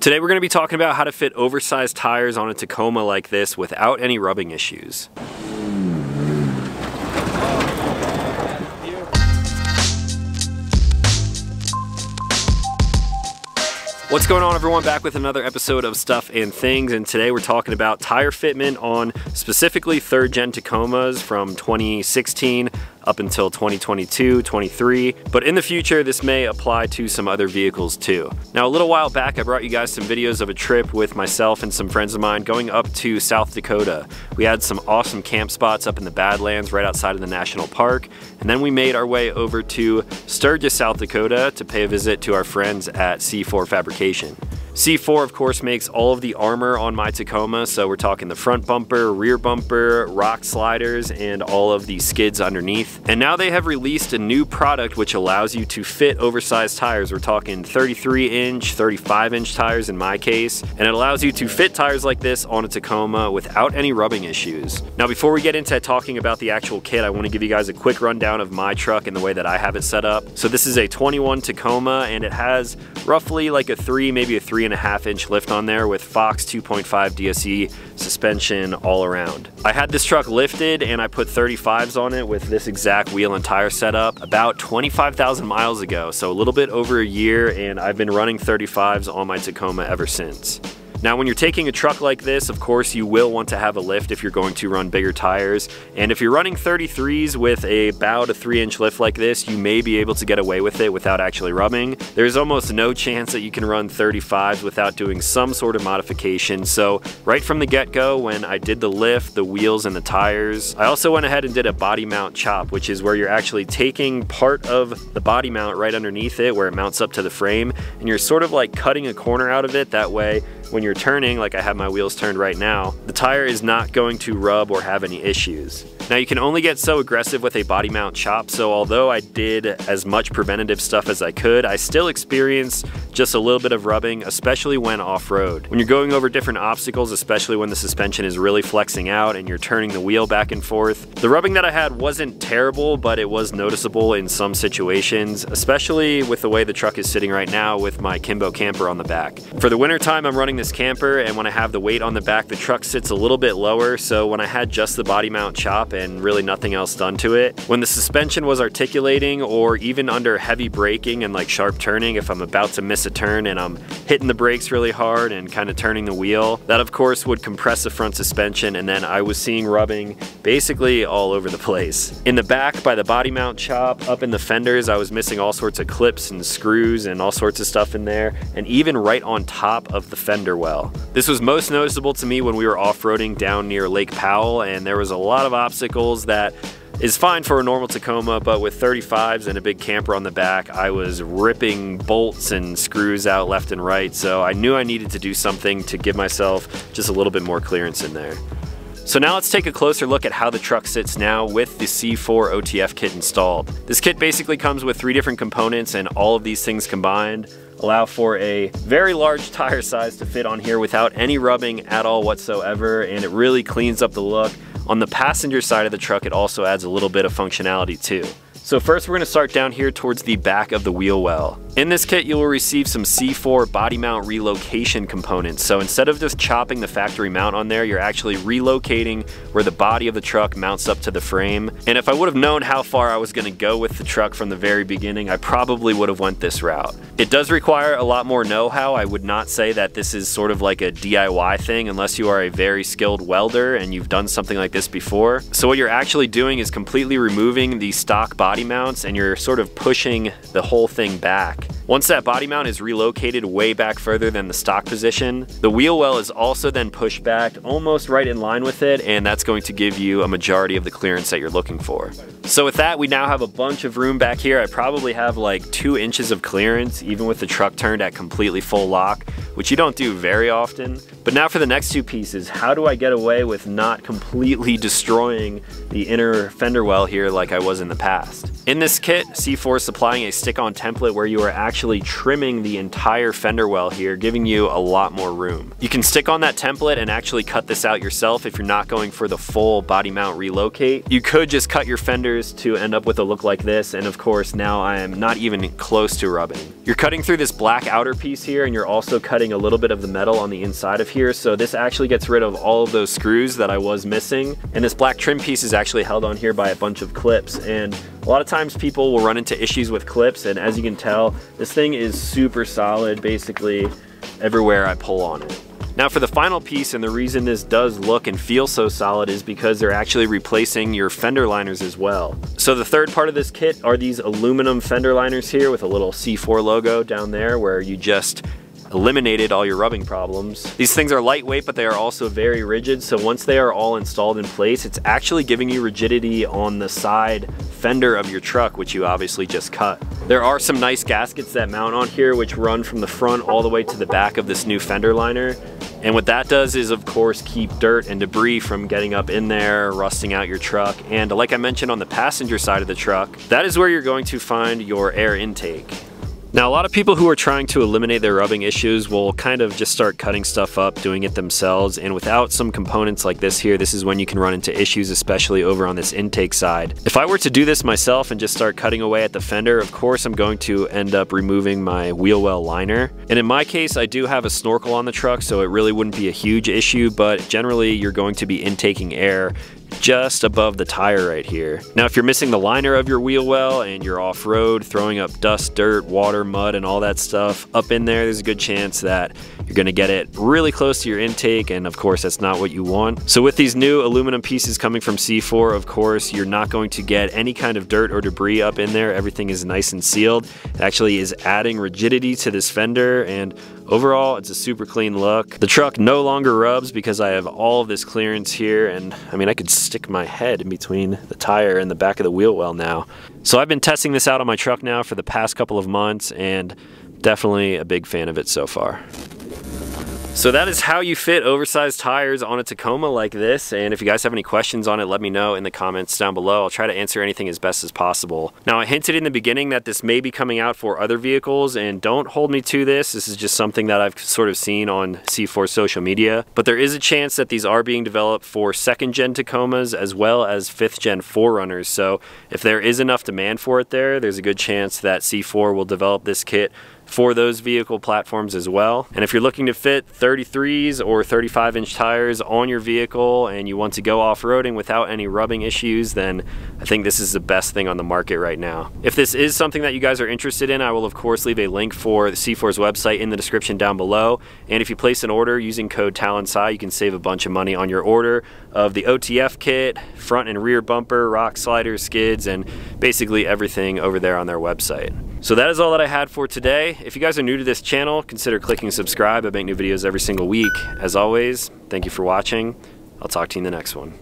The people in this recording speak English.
Today we're going to be talking about how to fit oversized tires on a Tacoma like this without any rubbing issues. What's going on, everyone? Back with another episode of Stuff and Things, and today we're talking about tire fitment on specifically 3rd gen Tacomas from 2016 up until 2022, 23, but in the future this may apply to some other vehicles too. Now, a little while back I brought you guys some videos of a trip with myself and some friends of mine going up to South Dakota. We had some awesome camp spots up in the Badlands right outside of the national park, and then we made our way over to Sturgis, South Dakota to pay a visit to our friends at C4 Fabrication. C4, of course, makes all of the armor on my Tacoma, so we're talking the front bumper, rear bumper, rock sliders, and all of the skids underneath. And now they have released a new product which allows you to fit oversized tires. We're talking 33-inch, 35-inch tires in my case, and it allows you to fit tires like this on a Tacoma without any rubbing issues. Now, before we get into talking about the actual kit, I want to give you guys a quick rundown of my truck and the way that I have it set up. So this is a 21 Tacoma, and it has roughly like a 3, maybe a 3.5-inch lift on there with Fox 2.5 DSE suspension all around. I had this truck lifted and I put 35s on it with this exact wheel and tire setup about 25,000 miles ago, so a little bit over a year, and I've been running 35s on my Tacoma ever since. Now, when you're taking a truck like this, of course, you will want to have a lift if you're going to run bigger tires. And if you're running 33s with about a 3-inch lift like this, you may be able to get away with it without actually rubbing. There's almost no chance that you can run 35s without doing some sort of modification. So right from the get-go, when I did the lift, the wheels, and the tires, I also went ahead and did a body mount chop, which is where you're actually taking part of the body mount right underneath it where it mounts up to the frame, and you're sort of like cutting a corner out of it. That way, when you're turning, like I have my wheels turned right now, the tire is not going to rub or have any issues. Now, you can only get so aggressive with a body mount chop, so although I did as much preventative stuff as I could, I still experienced just a little bit of rubbing, especially when off-road. When you're going over different obstacles, especially when the suspension is really flexing out and you're turning the wheel back and forth, the rubbing that I had wasn't terrible, but it was noticeable in some situations, especially with the way the truck is sitting right now with my Kimbo camper on the back. For the winter time, I'm running this camper, and when I have the weight on the back, the truck sits a little bit lower, so when I had just the body mount chop and really nothing else done to it, when the suspension was articulating or even under heavy braking and like sharp turning, if I'm about to miss a turn and I'm hitting the brakes really hard and kind of turning the wheel, that of course would compress the front suspension, and then I was seeing rubbing basically all over the place. In the back by the body mount chop, up in the fenders, I was missing all sorts of clips and screws and all sorts of stuff in there, and even right on top of the fender well. This was most noticeable to me when we were off-roading down near Lake Powell, and there was a lot of obstacles that is fine for a normal Tacoma, but with 35s and a big camper on the back, I was ripping bolts and screws out left and right, so I knew I needed to do something to give myself just a little bit more clearance in there. So now let's take a closer look at how the truck sits now with the C4 OTF kit installed. This kit basically comes with 3 different components, and all of these things combined allow for a very large tire size to fit on here without any rubbing at all whatsoever, and it really cleans up the look. On the passenger side of the truck, it also adds a little bit of functionality too. So first we're going to start down here towards the back of the wheel well. In this kit you will receive some C4 body mount relocation components. So instead of just chopping the factory mount on there, you're actually relocating where the body of the truck mounts up to the frame. And if I would have known how far I was going to go with the truck from the very beginning, I probably would have went this route. It does require a lot more know-how. I would not say that this is sort of like a DIY thing unless you are a very skilled welder and you've done something like this before. So what you're actually doing is completely removing the stock body mounts, and you're sort of pushing the whole thing back. Once that body mount is relocated way back further than the stock position, the wheel well is also then pushed back almost right in line with it, and that's going to give you a majority of the clearance that you're looking for. So with that, we now have a bunch of room back here. I probably have like 2 inches of clearance, even with the truck turned at completely full lock, which you don't do very often. But now for the next 2 pieces, how do I get away with not completely destroying the inner fender well here like I was in the past? In this kit, C4 is supplying a stick-on template where you are actually trimming the entire fender well here, giving you a lot more room. You can stick on that template and actually cut this out yourself if you're not going for the full body mount relocate. You could just cut your fenders to end up with a look like this, and of course now I am not even close to rubbing. You're cutting through this black outer piece here, and you're also cutting a little bit of the metal on the inside of here, so this actually gets rid of all of those screws that I was missing. And this black trim piece is actually held on here by a bunch of clips, and a lot of times people will run into issues with clips, and as you can tell, this thing is super solid basically everywhere I pull on it. Now for the final piece, and the reason this does look and feel so solid is because they're actually replacing your fender liners as well. So the third part of this kit are these aluminum fender liners here with a little C4 logo down there where you just eliminated all your rubbing problems. These things are lightweight, but they are also very rigid, so once they are all installed in place, it's actually giving you rigidity on the side fender of your truck, which you obviously just cut. There are some nice gaskets that mount on here which run from the front all the way to the back of this new fender liner. And what that does is, of course, keep dirt and debris from getting up in there, rusting out your truck. And like I mentioned on the passenger side of the truck, that is where you're going to find your air intake. Now, a lot of people who are trying to eliminate their rubbing issues will kind of just start cutting stuff up, doing it themselves, and without some components like this here, this is when you can run into issues, especially over on this intake side. If I were to do this myself and just start cutting away at the fender, of course I'm going to end up removing my wheel well liner. And in my case, I do have a snorkel on the truck, so it really wouldn't be a huge issue, but generally you're going to be intaking air just above the tire right here. Now, if you're missing the liner of your wheel well and you're off-road, throwing up dust, dirt, water, mud, and all that stuff up in there, there's a good chance that you're gonna get it really close to your intake, and of course that's not what you want. So with these new aluminum pieces coming from C4, of course, you're not going to get any kind of dirt or debris up in there. Everything is nice and sealed. It actually is adding rigidity to this fender, and overall, it's a super clean look. The truck no longer rubs because I have all of this clearance here, and I mean, I could stick my head in between the tire and the back of the wheel well now. So I've been testing this out on my truck now for the past couple of months, and definitely a big fan of it so far. So that is how you fit oversized tires on a Tacoma like this, and if you guys have any questions on it, let me know in the comments down below. I'll try to answer anything as best as possible. Now, I hinted in the beginning that this may be coming out for other vehicles, and don't hold me to this. This is just something that I've sort of seen on C4 social media, but there is a chance that these are being developed for 2nd gen Tacomas as well as 5th gen 4Runners. So if there is enough demand for it there's a good chance that C4 will develop this kit for those vehicle platforms as well. And if you're looking to fit 33s or 35-inch tires on your vehicle and you want to go off-roading without any rubbing issues, then I think this is the best thing on the market right now. If this is something that you guys are interested in, I will of course leave a link for the C4's website in the description down below. And if you place an order using code TALENTSCI, you can save a bunch of money on your order of the OTF kit, front and rear bumper, rock sliders, skids, and basically everything over there on their website. So that is all that I had for today. If you guys are new to this channel, consider clicking subscribe. I make new videos every single week. As always, thank you for watching. I'll talk to you in the next one.